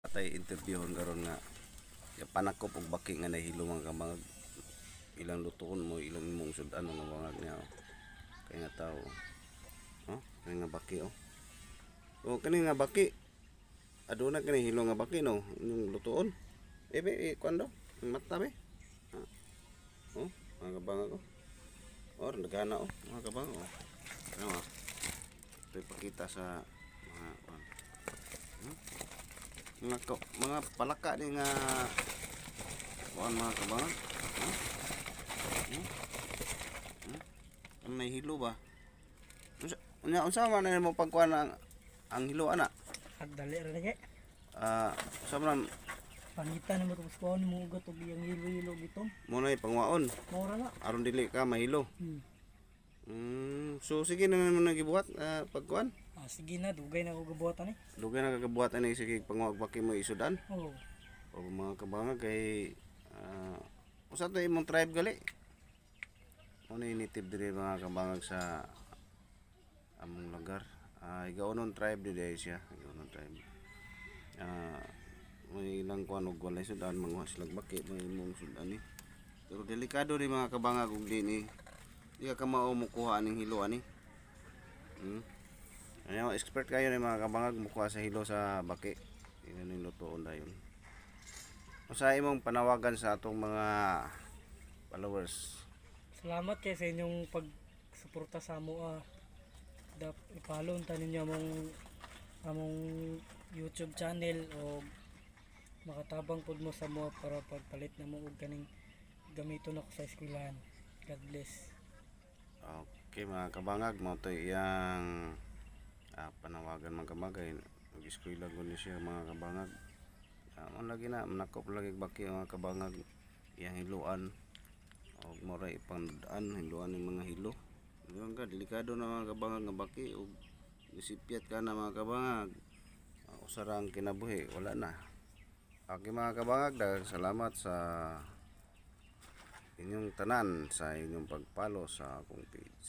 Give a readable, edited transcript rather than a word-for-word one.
Atay interviewon karon nga panak ko pag baki nga nahilo mga kamangag. Ilang lutuon mo, ilang mong sudan nga bangag niya. Kaya nga tao. Oh, kaya nga baki oh. Oh, kani nga baki. Aduna kani hilo nga baki no, yung lutuon. Kuando? Mata be. Oh, mga kabangag oh. Or nagana oh, mga kabangag oh. Ano? Ito ipakita sa mga palaka ni nga kuan mga kabangag. Ang may hilo ba? Unsa man na mo pagkuan ang hilo ana? Agdali ra lagi. Sa man Pangitan mo tapos kuha mo ugat og iyang hilo-hilo gitom. mo na pangwaon Mura na. aron dili ka mahilo. So sige na mo nagibuhat pagkuan. Sige na, dugay na ako gabuhatan eh. Dugay na kagabuhat ani sige pangwag baki mo isudan. Oo. O mga kabangag kay usa to imong tribe gali. Ano yung native diri mga kabangag sa among lugar. Igaunon tribe diri siya, igaunon tribe. May ilang kuan og walay sudan manguha sila baki may imong sudan ni. Pero delikado ri mga kabangag ug dinhi. Di ka mao mukuha aning hilo ani. Ayaw expert kayo ni mga kabangag mukuha sa hilo sa baki. Iyon yung lutoon dayon. Usa imong panawagan sa atong mga followers. Salamat kay sa inyong pagsuporta sa amo. I-follow ta ninyo among YouTube channel o makatabang pud mo sa mo para pagpalit na mo og kaning gamiton ako sa eskwelahan. God bless. Okay mga kabangag, mo to iyang panawagan mga kabangay. Mag-eskwela ko ni siya mga kabangag. Lagi na manakop lagi baki mga kabangag iyang hiluan og mora ipangdaan hiluan ng mga hilo. Diyon ka delikado na mga kabangag nga baki og isipyat ka na mga kabangag. Usarang kinabuhi wala na. Okay mga kabangag, daghang salamat sa inyong tanan sa inyong pagpalo sa akong page.